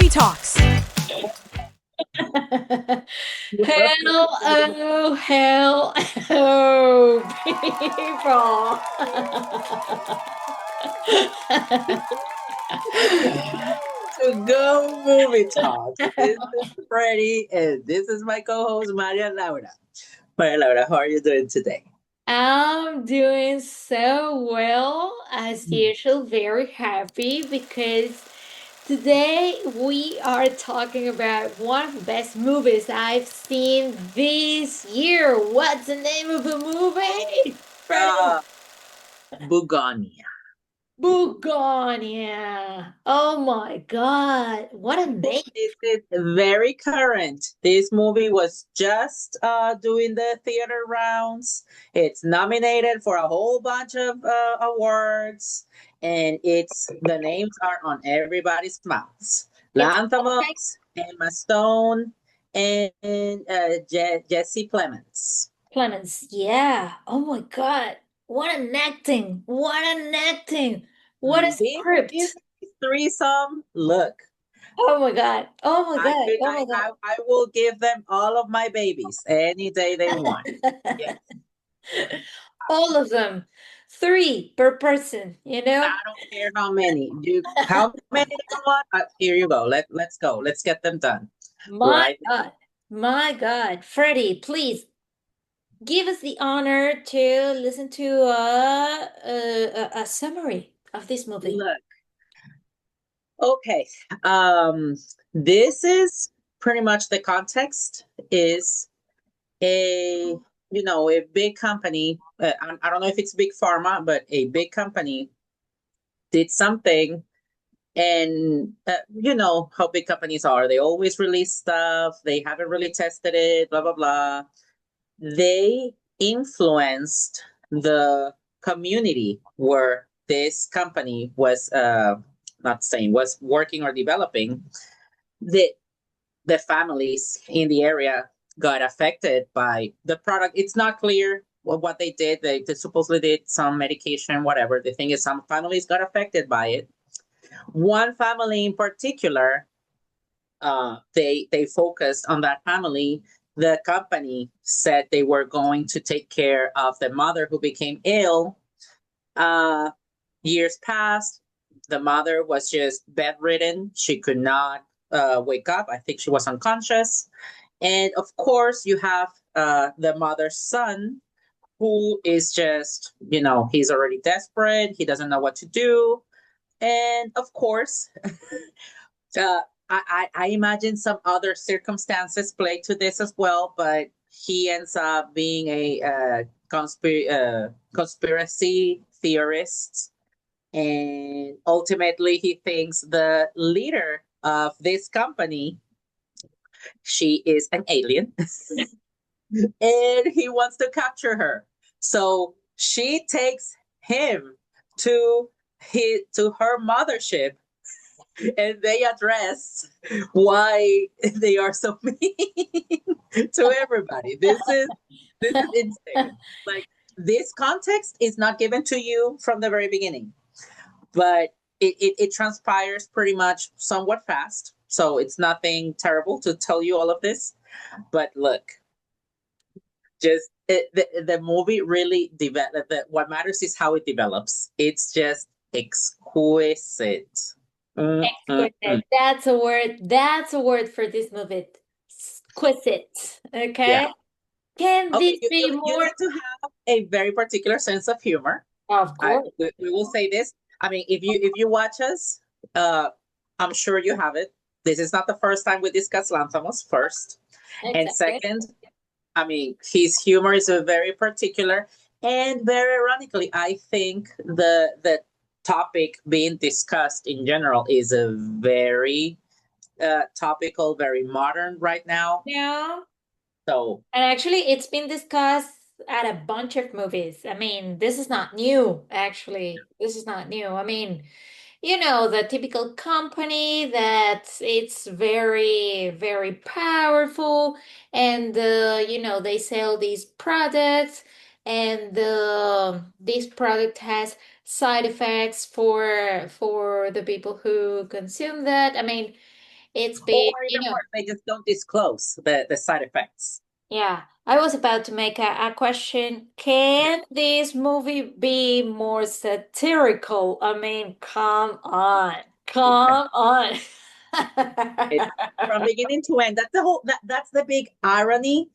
GoMovieTalks. Hello, hello, people. To Go Movie Talks. This is Freddy, and this is my co-host Maria Laura. Maria Laura, how are you doing today? I'm doing so well, as usual, very happy because today we are talking about one of the best movies I've seen this year. What's the name of the movie? Freddie? Uh, Bugonia. Bugonia. Oh my God. What a name. This is very current. This movie was just doing the theater rounds. It's nominated for a whole bunch of awards, and it's the names are on everybody's mouths. It's Lanthimos, Emma Stone, and Jesse Plemons. Clemens. Yeah. Oh my God. What an acting. What an acting. What a This is script. a threesome. Look, Oh my God. Oh my I God. could, Oh I, my I, I will give them all of my babies any day they want. God. Yes. All of them. Three per person, you I know? don't care how many. How many do you want? Here you go. Let's go. Let's get them done. My Right. God. My God. Freddie, please give us the honor to listen to a summary of this movie. Look. Okay. Um, this is pretty much the context is a a big company. I don't know if it's big pharma, but a big company did something. And you know how big companies are. They always release stuff. They haven't really tested it, blah, blah, blah. They influenced the community where this company was not saying was working or developing. The families in the area got affected by the product. It's not clear what they did. They supposedly did some medication, whatever. The thing is, some families got affected by it. One family in particular, they focused on that family. The company said they were going to take care of the mother who became ill. Uh, Years passed. The mother was just bedridden. She could not wake up. I think she was unconscious. And of course, you have the mother's son, who is just, he's already desperate. He doesn't know what to do. And of course, uh, I imagine some other circumstances play to this as well, but he ends up being a conspiracy theorist. And ultimately, he thinks the leader of this company, she is an alien, and he wants to capture her. So she takes him to her mothership, and they address why they are so mean to everybody. This is insane. Like, this context is not given to you from the very beginning, but it transpires pretty much somewhat fast. So it's nothing terrible to tell you all of this. But look, the movie really developed. What matters is how it develops. It's just exquisite. Mm. Exquisite. That's a word. That's a word for this movie. Exquisite. Yeah. Okay. Can Okay. this You be you more? need to have a very particular sense of humor. Of I course. we will say this. I mean, if you watch us, uh, I'm sure you have it. This is not the first time we discuss Lanthimos. First and Exactly. second, I mean, his humor is a very particular, and very ironically, I think the topic being discussed in general is a very topical, very modern right now. Yeah. So And actually, it's been discussed at a bunch of movies. I mean, this is not new, actually. This is not new. I mean, the typical company that it's very, very powerful, and they sell these products, and this product has side effects for the people who consume that. I mean, It's Or been, even worse, they just don't disclose the side effects. yeah. I was about to make a question. Can this movie be more satirical? I mean, come on. Come on. It, from beginning to end. That's the whole. That's the big irony.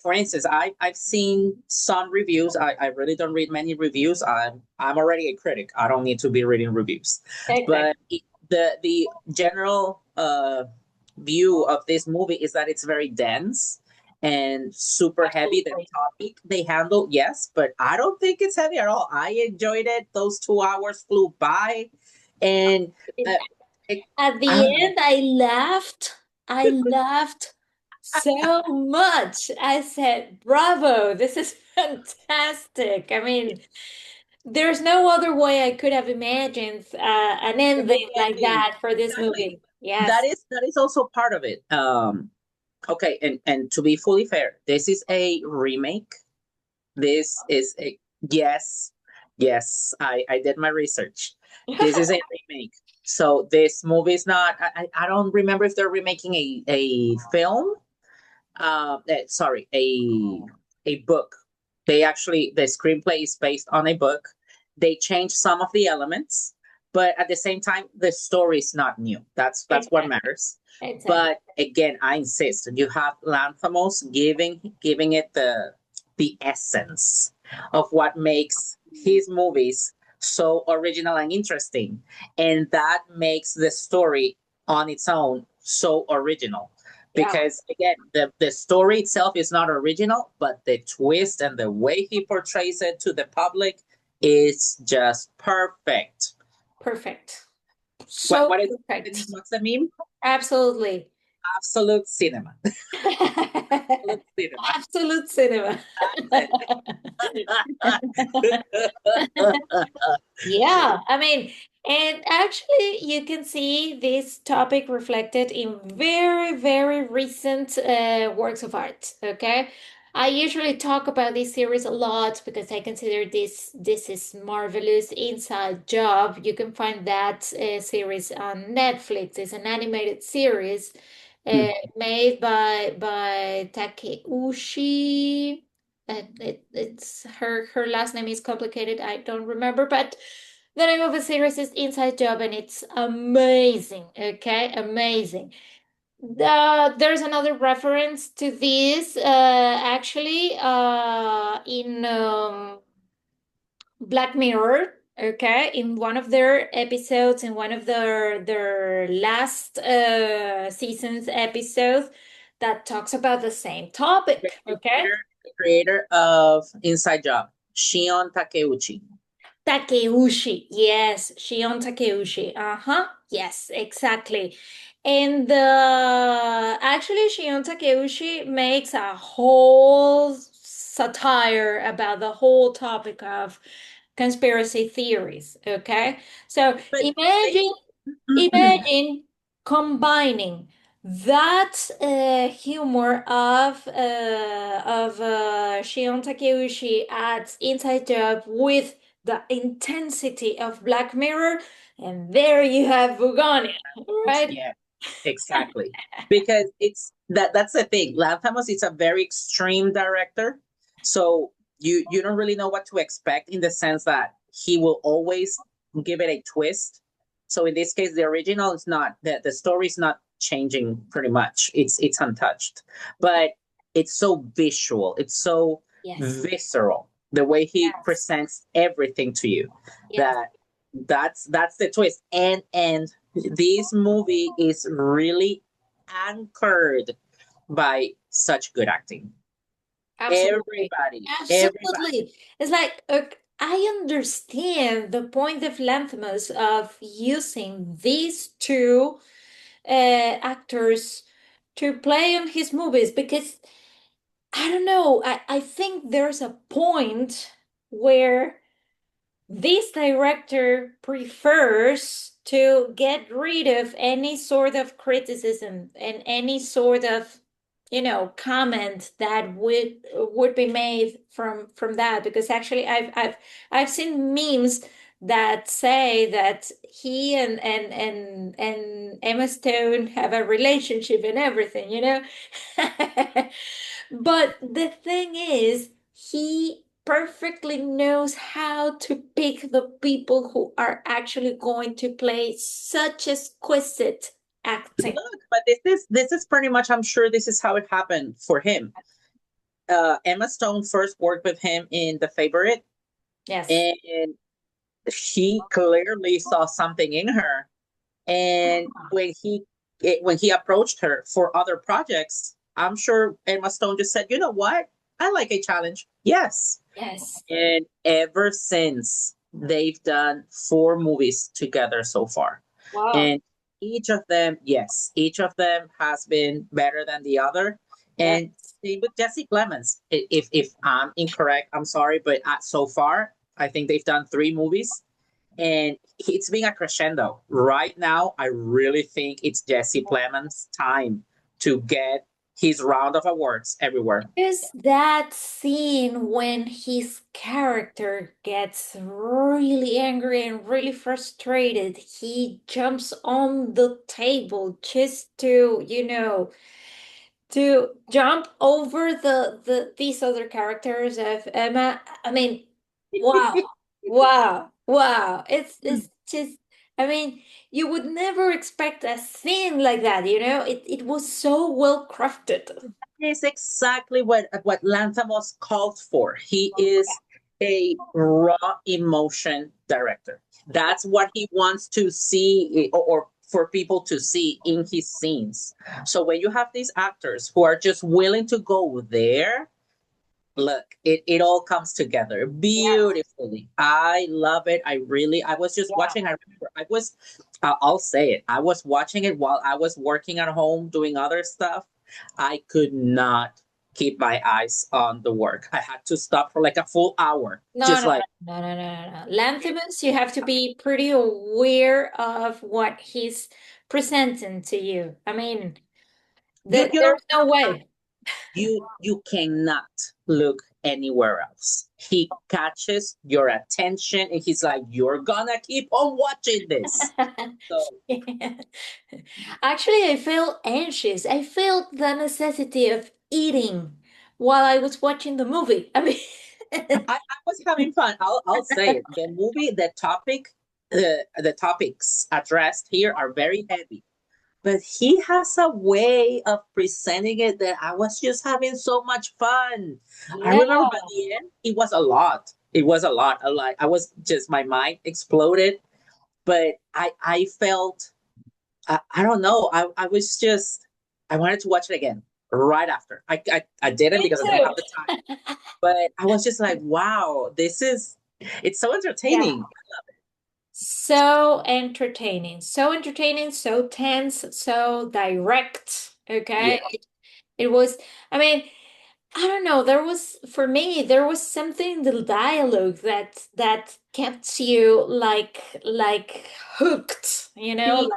For instance, I've seen some reviews. I really don't read many reviews. I'm already a critic. I don't need to be reading reviews. Exactly. But the general view of this movie is that it's very dense and super heavy. The Absolutely. topic they handle, yes, but I don't think it's heavy at all. I enjoyed it. Those 2 hours flew by, and uh, At I the don't know. end, I laughed. I laughed so much. I said, bravo, this is fantastic. I mean, there's no other way I could have imagined an The big ending like ending. that for this Exactly. movie. Yes. That is also part of it. Okay, and to be fully fair, this is a remake. This is a yes, yes. I did my research. This is a remake. So this movie is not. I don't remember if they're remaking a film. Sorry, a book. They actually the screenplay is based on a book. They changed some of the elements, but at the same time, the story is not new. That's what Exactly. matters. Exactly. But again, I insist. You have Lanthimos giving it the essence of what makes his movies so original and interesting, and that makes the story on its own so original Yeah. because again the story itself is not original, but the twist and the way he portrays it to the public is just perfect. Perfect. what So what is perfect. what's the meme? Absolutely. Absolute cinema. Absolute cinema. Absolute cinema. Yeah, I mean, and actually, you can see this topic reflected in very, very recent works of art. Okay, I usually talk about this series a lot because I consider this is marvelous inside job. You can find that series on Netflix. It's an animated series made by Takeuchi. It's her last name is complicated. I don't remember, but the name of the series is Inside Job, and it's amazing. Okay, amazing. There's another reference to this actually in Black Mirror. Okay, in one of their episodes, in one of their last seasons episodes, that talks about the same topic. Okay. The creator of Inside Job, Shion Takeuchi. Takeuchi, yes, Shion Takeuchi. Uh-huh. Yes, exactly. And actually, Shion Takeuchi makes a whole satire about the whole topic of conspiracy theories. Okay, so But they imagine combining that humor of Shion Takeuchi at Inside Job with the intensity of Black Mirror, and there you have Bugonia, right? yeah, exactly. Because it's that's the thing. Lanthimos is a very extreme director. So you don't really know what to expect in the sense that he will always give it a twist. So in this case, the original is not the story is not changing pretty much. It's untouched. But it's so visual, it's so Yes, visceral, the way he yes, presents everything to you yes, that that's the twist. And this movie is really anchored by such good acting. absolutely. Everybody. Absolutely. It's like I understand the point of Lanthimos of using these two actors to play on his movies because I don't know. I think there's a point where this director prefers to get rid of any sort of criticism and any sort of, comment that would be made from that because actually I've seen memes that say that he and Emma Stone have a relationship and everything, you know? But the thing is, he perfectly knows how to pick the people who are actually going to play such exquisite acting. Look, but this is pretty much. I'm sure this is how it happened for him. Emma Stone first worked with him in The Favorite, Yes. and he clearly saw something in her. And when he approached her for other projects, I'm sure Emma Stone just said, "You know what? I like a challenge. Yes." Yes. And ever since, they've done 4 movies together so far. Wow. And each of them, yes, each of them has been better than the other. Yeah. And same with Jesse Plemons. If I'm incorrect, I'm sorry, but so far, I think they've done 3 movies, and it's being a crescendo. Right now, I really think it's Jesse Plemons' time to get his round of awards everywhere. There's that scene when his character gets really angry and really frustrated. He jumps on the table just to, to jump over the these other characters of Emma. I mean, wow, wow, wow. It's just, I mean, you would never expect a scene like that, you know? It was so well crafted. Is exactly what Lanthimos calls for. He is a raw emotion director. That's what he wants to see, or for people to see in his scenes. So when you have these actors who are just willing to go there, look, it all comes together Yes, beautifully. I love it. I was just yeah. watching. I remember I'll say it. I was watching it while I was working at home doing other stuff. I could not keep my eyes on the work. I had to stop for like a full hour. No, Just no, like, no, no, no, no, no. Lanthimos, you have to be pretty aware of what he's presenting to you. I mean, you don't there's no way. you cannot look anywhere else. He catches your attention and he's like, you're gonna keep on watching this. So Yeah. Actually, I felt anxious. I felt the necessity of eating while I was watching the movie. I mean, I was having fun. I'll say it. The movie, the topics addressed here are very heavy, but he has a way of presenting it that I was just having so much fun. I yeah, remember by the end, it was a lot. It was a lot. A lot. I was just my mind exploded, but I felt I don't know. I was just I wanted to watch it again right after. I didn't me because I didn't too. have the time, but I was just like, wow, it's so Yeah. entertaining. So entertaining, so tense, so direct. Yeah. Okay. It was, I mean, I don't know, for me, there was something in the dialogue that kept you like hooked, you know? See,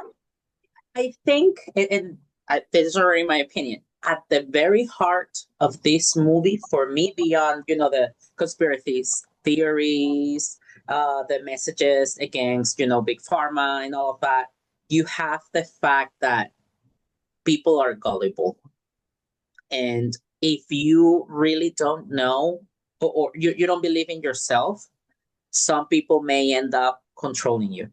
I think, this is already my opinion, at the very heart of this movie, for me, beyond, the conspiracies, theories, the messages against, big pharma and all of that, you have the fact that people are gullible. And if you really don't know, or you don't believe in yourself, some people may end up controlling you.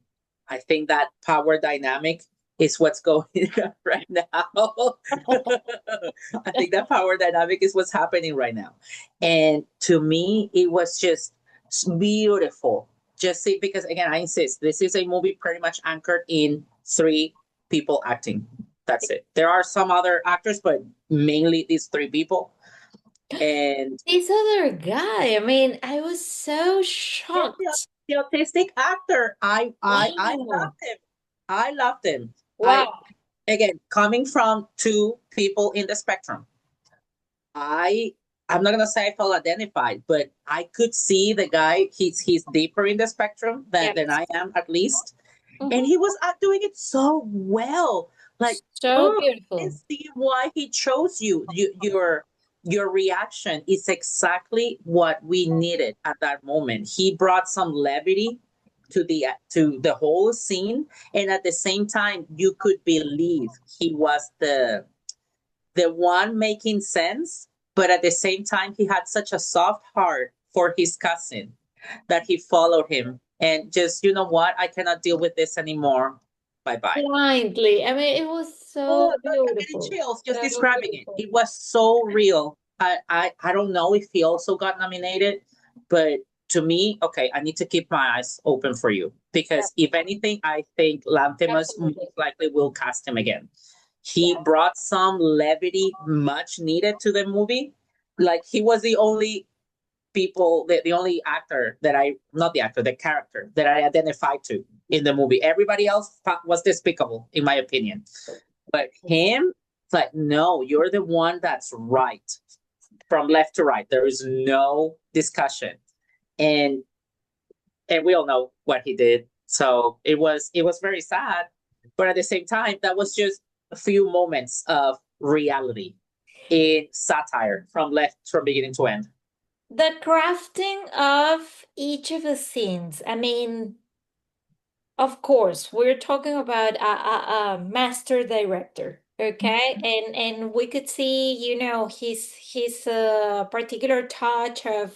I think that power dynamic is what's going on right now. I think that power dynamic is what's happening right now. And to me, it was just beautiful. Just see, because again, I insist, this is a movie pretty much anchored in 3 people acting. That's it. There are some other actors, but mainly these 3 people. And This other guy, I mean, I was so yes, shocked. the autistic actor, I Wow. loved him. I loved him. I Wow. Again, coming from 2 people in the spectrum, I I'm not gonna say I felt identified, but I could see the guy. He's deeper in the spectrum than Yes. I am, at least, and Mhm. he was doing it so well. Like, So oh, I beautiful. see why he chose you. Your reaction is exactly what we needed at that moment. He brought some levity, to the whole scene, and at the same time you could believe he was the one making sense, but at the same time he had such a soft heart for his cousin that he followed him and just, you know what, I cannot deal with this anymore, bye bye. Blindly. I mean, it was Oh, so look, I'm getting beautiful. chills just So describing it. beautiful. It was so real. I don't know if he also got nominated, but to me, okay, I need to keep my eyes open for you because if anything, I think Lanthimos most Absolutely. likely will cast him again. He Yes. brought some levity much needed to the movie. Like he was the only the only actor that I, not the actor, the character that I identified to in the movie. Everybody else was despicable, in my opinion. But him, it's like, no, you're the one that's right from left to right. There is no discussion. And and we all know what he did. So it was very sad. But at the same time, that was just a few moments of reality in satire from beginning to end. The crafting of each of the scenes. I mean, of course, we're talking about a master director, okay? And we could see, his particular touch of,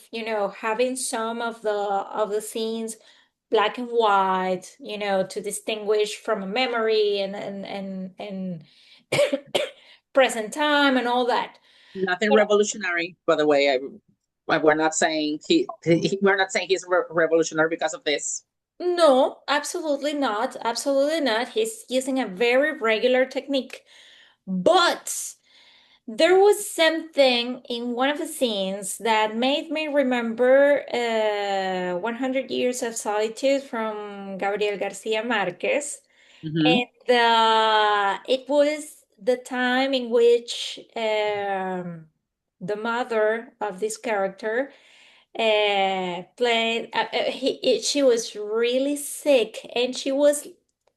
having some of the scenes black and white, to distinguish from a memory and present time and all that. Nothing revolutionary, by the way. We're not saying we're not saying he's revolutionary because of this. No, absolutely not. Absolutely not. He's using a very regular technique. But there was something in one of the scenes that made me remember 100 Years of Solitude from Gabriel Garcia Marquez. Mm-hmm. And it was the time in which the mother of this character played she was really sick and she was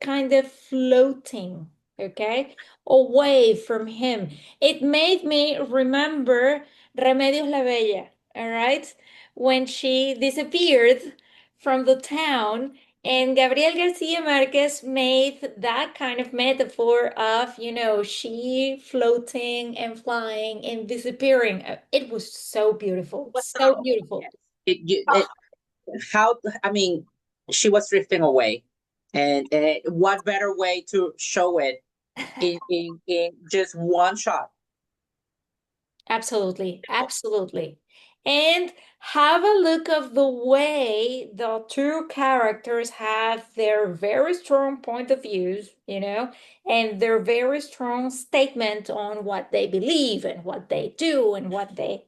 kind of floating, okay, away from him. It made me remember Remedios la Bella, all right, when she disappeared from the town, and Gabriel Garcia Marquez made that kind of metaphor of, she floating and flying and disappearing. It was so beautiful, What's so beautiful. yes. How, I mean, she was drifting away, and what better way to show it in just one shot? Absolutely, absolutely. And have a look of the way the two characters have their very strong point of views, and their very strong statement on what they believe and what they do and what they,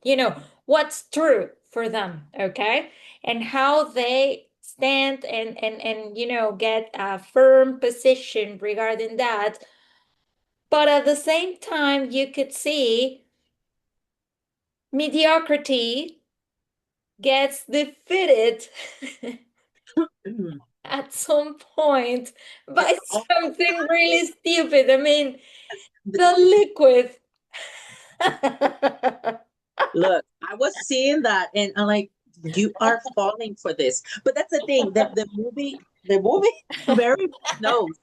what's true for them, okay? And how they stand and get a firm position regarding that. But at the same time, you could see mediocrity gets defeated at some point by Oh, something really stupid. I mean, the liquid. look, I was seeing that, and I'm like, you are falling for this. But that's the thing. The movie very much knows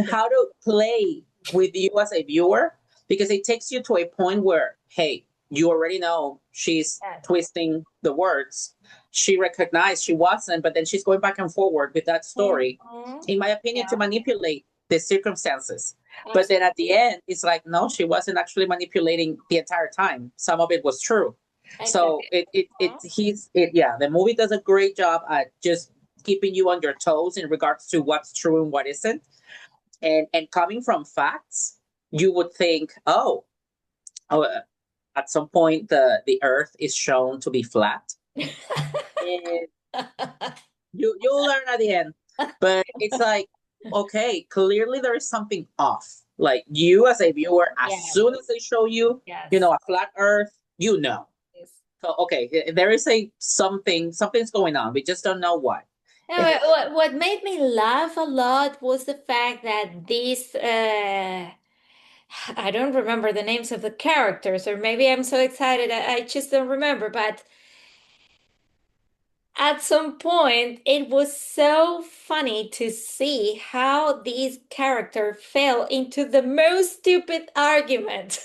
how to play with you as a viewer because it takes you to a point where, hey, you already know she's Yes. twisting the words. She recognized she wasn't, but then she's going back and forward with that story, Mhm. in my opinion, to Yeah, manipulate the circumstances. But then at the absolutely. end, it's like, no, she wasn't actually manipulating the entire time. Some of it was true. So Exactly. it he's it yeah, the movie does a great job at just keeping you on your toes in regards to what's true and what isn't. And coming from facts, you would think, oh, at some point the earth is shown to be flat. And you'll learn at the end. But it's like, okay, clearly there is something off. Like you as a viewer, as Yes, soon as they show you, yes, a flat earth, you know. yes. So okay, there is something's going on. We just don't know what. No, what made me laugh a lot was the fact that these I don't remember the names of the characters, or maybe I'm so excited I just don't remember, but at some point, it was so funny to see how this character fell into the most stupid argument.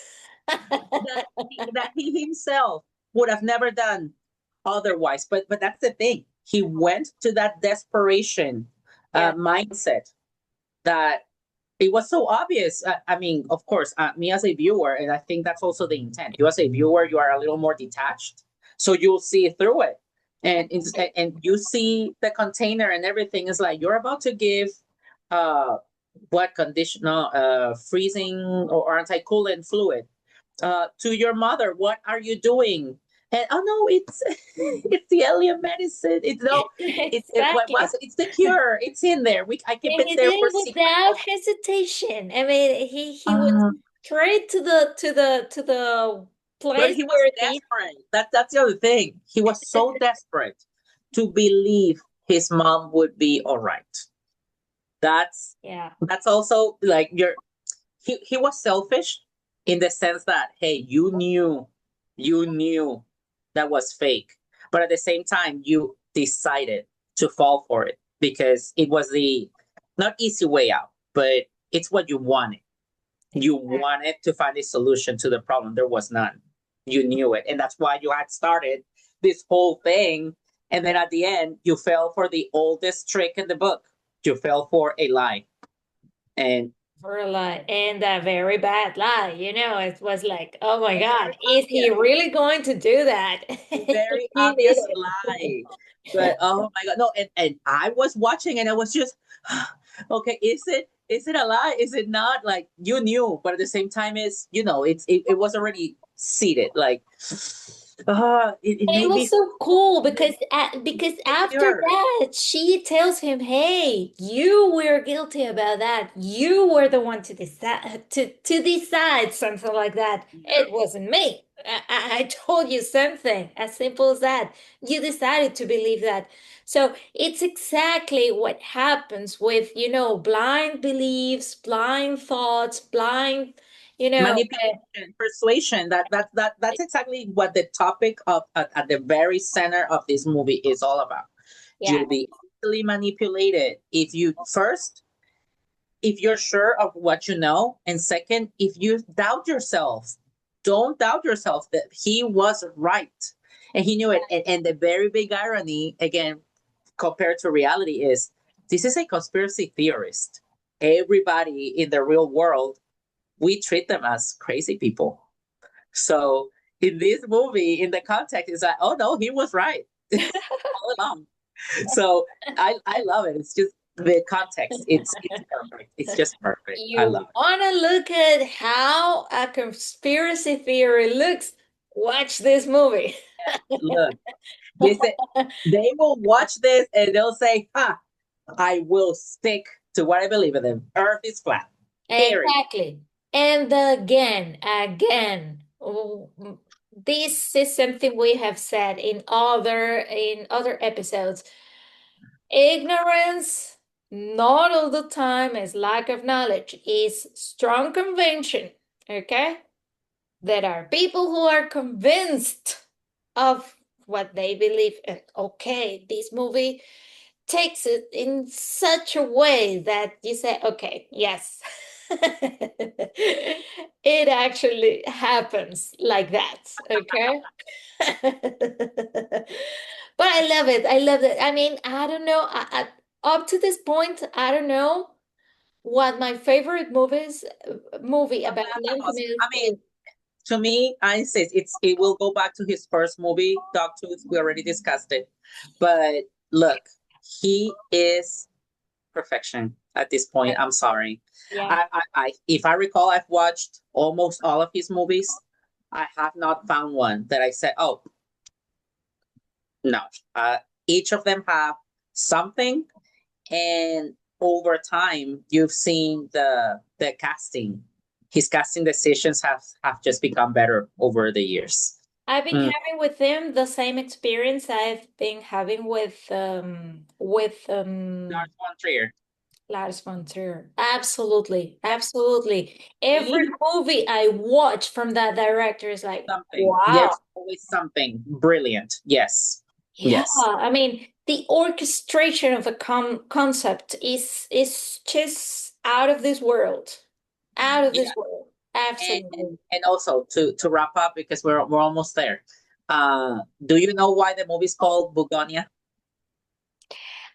That he himself would have never done otherwise. But that's the thing. He went to that desperation Yeah, mindset that it was so obvious. I mean, of course, me as a viewer, and I think that's also the intent. You as a viewer, you are a little more detached, so you'll see through it, and you see the container and everything is like you're about to give, uh, what conditional, freezing or anti-coolant fluid, to your mother. What are you doing? And oh no, it's it's the alien medicine. It's no, what exactly. was it? It's the cure. It's in there. I keep And it he there did for it secret. without hesitation. I mean, he went Uh, straight to the but place he was where the desperate. That's the other thing. He was so desperate to believe his mom would be all right. That's yeah. that's also like he was selfish in the sense that hey, you knew that was fake, but at the same time you decided to fall for it because it was the not easy way out, but it's what you wanted. You Exactly. wanted to find a solution to the problem. There was none. You knew it, and that's why you had started this whole thing. And then at the end you fell for the oldest trick in the book. You fell for a lie. And For a lie, and a very bad lie. It was like, oh my a God, very is he obvious, really going to do that? a very He did obvious it. lie. But oh my god, no! And I was watching, and I was just, okay, is it a lie? Is it not? Like you knew, but at the same time, it was already seated. Like, it And it made me was so cool feel because after insecure. that, she tells him, "Hey, you were guilty about that. You were the one to decide something like that. It wasn't me. I told you something as simple as that. You decided to believe that." So it's exactly what happens with, blind beliefs, blind thoughts, blind, you know, Manipulation, persuasion. That's exactly what the topic of at the very center of this movie is all about. yeah. You'll be easily manipulated if you're sure of what you know, and second, if you doubt yourself. Don't doubt yourself that he was right and he knew it. And the very big irony, again, compared to reality, is this is a conspiracy theorist. Everybody in the real world, we treat them as crazy people. So in this movie, in the context, it's like, oh no, he was right all along. So I love it. It's just the context. It's perfect. It's just perfect. I You love it. want to look at how a conspiracy theory looks? Watch this movie. Look, this they will watch this and they'll say, "Ha, I will stick to what I believe in. Them. Earth is flat." Period. Exactly. And again, this is something we have said in other episodes. Ignorance, not all the time, is lack of knowledge, is strong conviction. Okay? There are people who are convinced of what they believe. And okay, this movie takes it in such a way that you say, okay, yes, it actually happens like that. Okay. But I love it. I love it. I mean, I don't know. Up to this point, I don't know what my favorite movie Well, about Lanthimos, Lanthimos I is. mean, to me, I insist it will go back to his first movie, Dogtooth. We already discussed it. But look, he is perfection at this point. I'm sorry. Yeah. If I recall, I've watched almost all of his movies. I have not found one that I said, oh, no. Each of them have something, and over time, you've seen the casting. His casting decisions have just become better over the years. I've been Mm. having with them the same experience I've been having with Lars von Trier. Lars von Trier. Absolutely, Yes, absolutely. Every he movie I watch from that director is like, something. wow. There's always something brilliant. Yes. Yeah, Yes. I mean, the orchestration of a concept is just out of this world. Out of Yeah. this world. And Absolutely. and also to wrap up because we're almost there. Do you know why the movie's called Bugonia?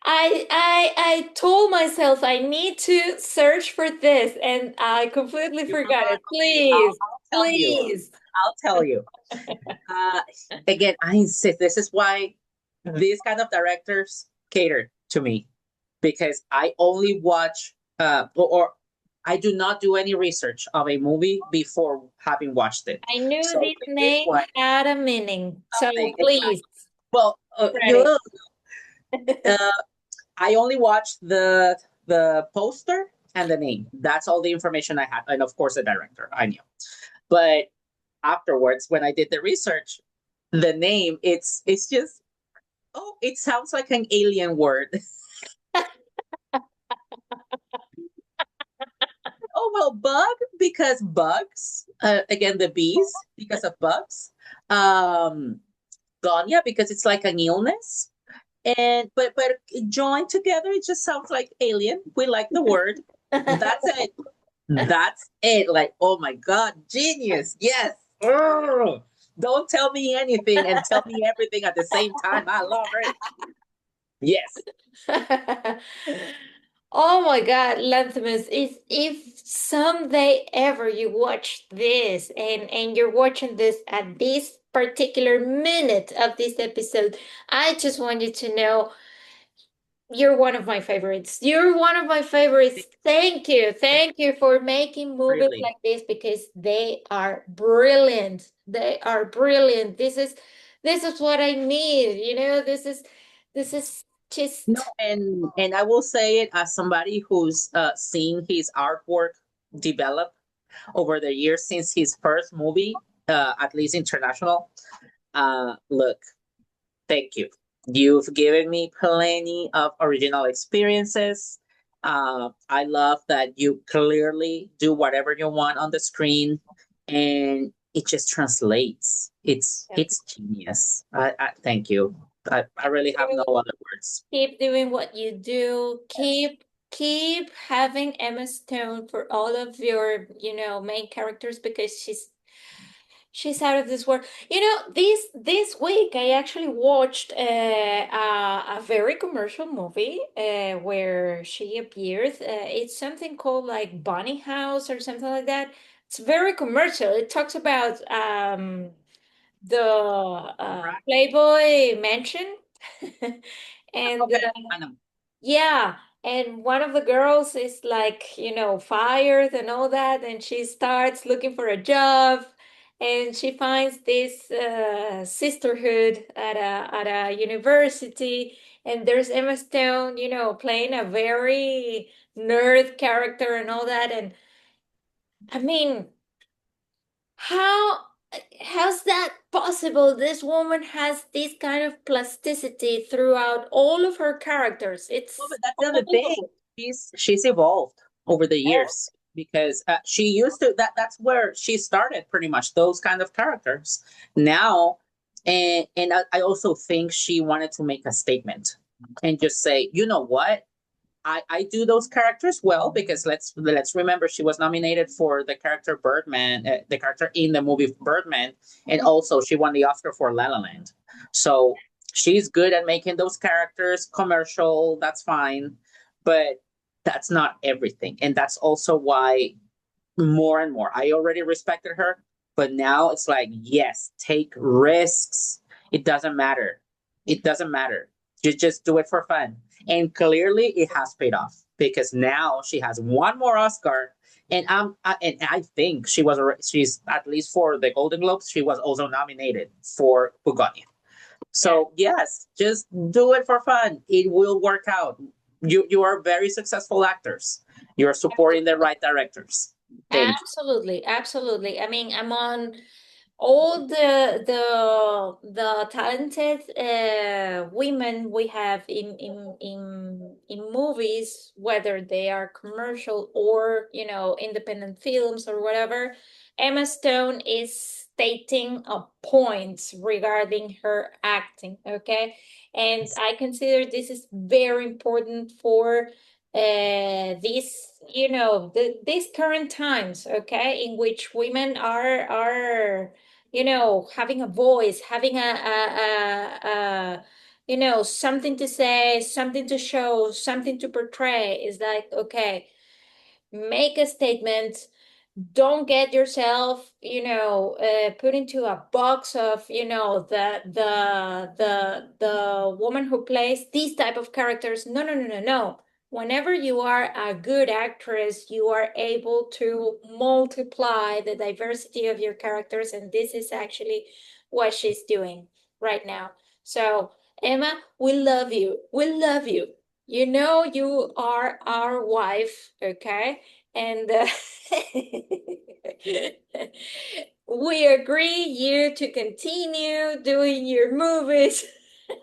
I told myself I need to search for this and I completely You forgot forgot? it. Okay, Please, I'll tell you. please. I'll tell you. Uh, Again, I insist. This is why these kind of directors cater to me because I only watch or I do not do any research of a movie before having watched it. I knew So this with this name one, had a meaning. So something please, exactly. Well, Freddy. uh, I only watched the poster and the name. That's all the information I had, and of course the director I knew. But afterwards, when I did the research, the name it's just oh, it sounds like an alien word. Oh well, bug because bugs. Again, the bees because of bugs. Um, Gonya because it's like an illness. And but joined together, it just sounds like alien. We like the word. That's it. That's it. Like, oh my God, genius. Yes. Ugh. Don't tell me anything and tell me everything at the same time. I love it. Yes. Oh my God, Lanthimos, if someday ever you watch this and you're watching this at this particular minute of this episode, I just want you to know you're one of my favorites. You're one of my favorites. Thank you. Thank you for making movies Really. like this because they are brilliant. They are brilliant. This is what I need, this is No, just and I will say it as somebody who's seen his artwork develop over the years since his first movie, at least international. Look, thank you. You've given me plenty of original experiences. I love that you clearly do whatever you want on the screen, and it just translates. It's genius. I thank you. I really have no other words. keep doing what you do. Yes. Keep having Emma Stone for all of your, main characters because she's out of this world. This week I actually watched a very commercial movie where she appears. It's something called like Bunny House or something like that. It's very commercial. It talks about the Right. Playboy mansion. And Okay. I know. yeah, and one of the girls is like, fired and all that, and she starts looking for a job, and she finds this sisterhood at a university, and there's Emma Stone, playing a very nerd character and all that, and I mean, how how's that possible? This woman has this kind of plasticity throughout all of her characters. Well, It's but that's the other thing. unbelievable. She's evolved over the years because she used to that's where she started pretty much those kind of characters. Now, and I also think she wanted to make a statement and just say, you know what, I do those characters well because let's remember she was nominated for the character Birdman, the character in the movie Birdman, and also she won the Oscar for La La Land. So she's good at making those characters commercial. That's fine, but that's not everything, and that's also why more and more I already respected her, but now it's like yes, take risks. It doesn't matter. It doesn't matter. Just do it for fun. And clearly it has paid off because now she has one more Oscar. And I think she's at least for the Golden Globes, she was also nominated for Bugonia. Yeah. So yes, just do it for fun. It will work out. You are very successful actors. You're supporting the right directors. Thank you. Absolutely, absolutely. I mean, I'm on all the talented women we have in movies, whether they are commercial or independent films or whatever. Emma Stone is stating a point regarding her acting, okay? And I consider this is very important for these, these current times, okay, in which women are having a voice, having something to say, something to show, something to portray. Is like, okay, make a statement. Don't get yourself put into a box of the woman who plays these type of characters. No, no, no, no, no. Whenever you are a good actress, you are able to multiply the diversity of your characters, and this is actually what she's doing right now. So Emma, we love you, we love you. You are our wife, okay? And we agree you to continue doing your movies.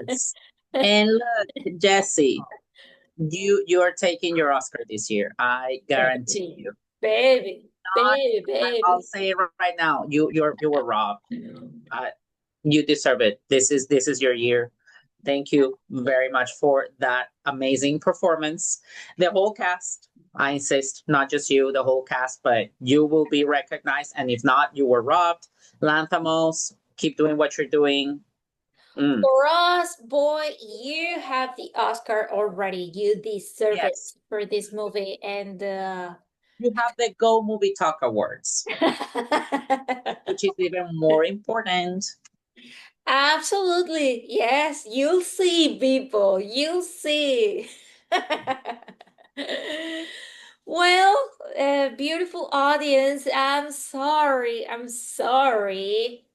Yes. And look, Jesse, you are taking your Oscar this year. I guarantee Baby, you. baby, Not, baby, I'll baby. say it right now. You were robbed. Uh, you deserve it. This is your year. Thank you very much for that amazing performance. The whole cast, I insist, not just you, the whole cast, but you will be recognized. And if not, you were robbed. Lanthimos, keep doing what you're doing. Mm, For us, boy, you have the Oscar already. You deserve it yes. for this movie. And You have the Go Movie Talk Awards, which is even more important. absolutely. Yes, you'll see, people. You'll see. Well, beautiful audience, I'm sorry. I'm sorry.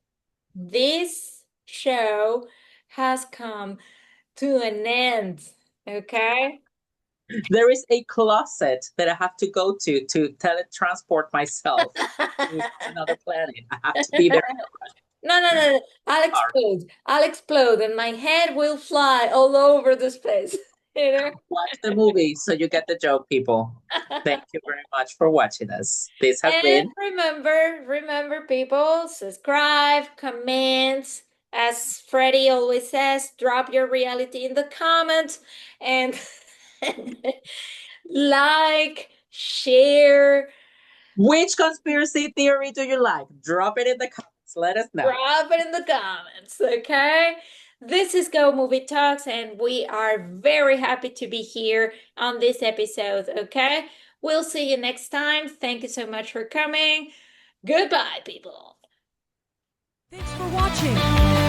This show has come to an end. Okay? There is a closet that I have to go to teletransport myself to another planet. I have to be there. No, no, no, no. I'll Sorry. explode. I'll explode, and my head will fly all over the space. You know? Watch the movie so you get the joke, people. Thank you very much for watching us. This has And been remember, people, subscribe, comment. As Freddie always says, drop your reality in the comments and like, share, Which conspiracy theory do you like? Drop it in the comments. Let us know. drop it in the comments, okay? This is Go Movie Talks, and we are very happy to be here on this episode, okay? We'll see you next time. Thank you so much for coming. Goodbye, people. Thanks for watching.